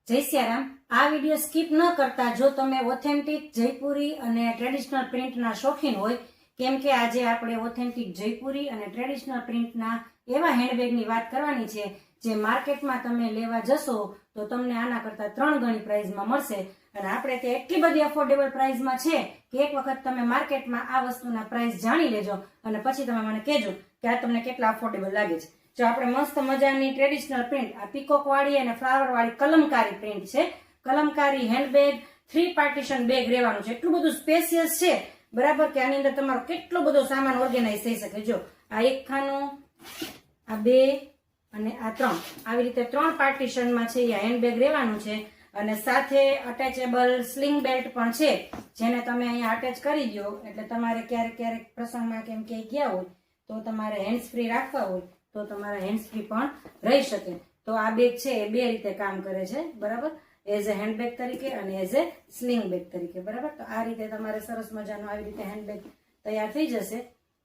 જય સિયારામ। આ video skip ન કરતા જો તમે ઓથેન્ટિક જયપુરી અને ટ્રેડિશનલ પ્રિન્ટના શોખીન હોય, કેમ કે આજે આપણે ઓથેન્ટિક જયપુરી અને ટ્રેડિશનલ પ્રિન્ટના એવા હેન્ડબેગની વાત કરવાની છે જે માર્કેટમાં તમે લેવા જશો તો તમને આના કરતાં 3 ગણી પ્રાઇસમાં મળશે। અને આપણે તે એટલી બધી અફોર્ડેબલ પ્રાઇસમાં છે કે એક વખત તમે માર્કેટમાં આ વસ્તુના પ્રાઇસ જાણી લેજો અને પછી તમે મને કહેજો કે આ તમને કેટલા અફોર્ડેબલ લાગે છે। જો આપણે મસ્ત મજાની ટ્રેડિશનલ પ્રિન્ટ, આ પીકોક વાળી અને ફ્લાવર વાળી કલમકારી પ્રિન્ટ છે। કલમકારી હેન્ડબેગ 3 પાર્ટીશન બેગ રહેવાનું છે। એટલું બધું સ્પેશિયસ છે બરાબર કે આની અંદર તમારો કેટલો બધો સામાન ઓર્ગેનાઇઝ થઈ શકે। જો આ એક ખાનું, આ 2 અને આ 3, આવી રીતે 3 પાર્ટીશનમાં છે એ હેન્ડબેગ રહેવાનું છે। અને સાથે અટેચેબલ સ્લિંગ બેલ્ટ પણ છે જેને તમે અહીંયા અટેચ કરી દો એટલે તમારે ક્યારેક પ્રસંગમાં કેમ કે ગયા હોય તો તમારે હેન્ડ્સ ફ્રી રાખવા હોય તો તમારા હેન્ડ્સ ફ્રી પણ રહી શકે। તો આ બેગ છે એ 2 રીતે કામ કરે છે બરાબર, એઝ એ હેન્ડબેગ તરીકે અને એઝ એ સ્લિંગ બેગ તરીકે બરાબર। તો આ રીતે તમારે સરસ મજાનું આવી રીતે હેન્ડબેગ તૈયાર થઈ જશે।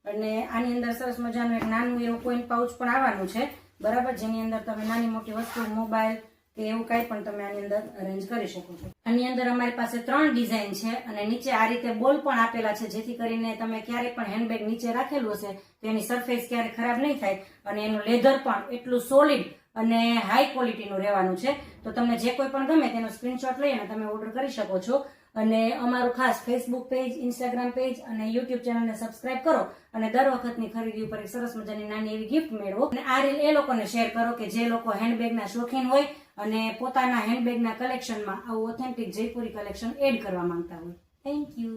અને આની અંદર સરસ મજાનું એક નાનું એવું કોઈન પાઉચ પણ આવવાનું છે બરાબર, જેની અંદર તમે નાની મોટી વસ્તુ, મોબાઈલ કે એવું કાંઈ પણ તમે આની અંદર અરેન્જ કરી શકો છો। આની અંદર અમારી પાસે 3 ડિઝાઇન છે અને નીચે આ રીતે બોલ પણ આપેલા છે જેથી કરીને તમે ક્યારેય પણ હેન્ડબેગ નીચે રાખેલું હશે તો એની સરફેસ ક્યારે ખરાબ નહીં થાય અને એનું લેધર પણ એટલું સોલિડ અને હાઈ ક્વોલિટીનું રહેવાનું છે। તો તમને જે કોઈ પણ ગમે તેનો સ્ક્રીનશોટ લઈને તમે ઓર્ડર કરી શકો છો। અને અમારું ખાસ ફેસબુક પેજ, ઇન્સ્ટાગ્રામ પેજ અને યુટ્યુબ ચેનલને સબસ્ક્રાઇબ કરો અને દર વખતની ખરીદી ઉપર એક સરસ મજાની નાની એવી ગિફ્ટ મેળવો। અને આ રીલ એ લોકોને શેર કરો કે જે લોકો હેન્ડબેગના શોખીન હોય અને પોતાના હેન્ડબેગના કલેક્શનમાં આવું ઓથેન્ટિક જયપુરી કલેક્શન એડ કરવા માંગતા હોય। Thank you.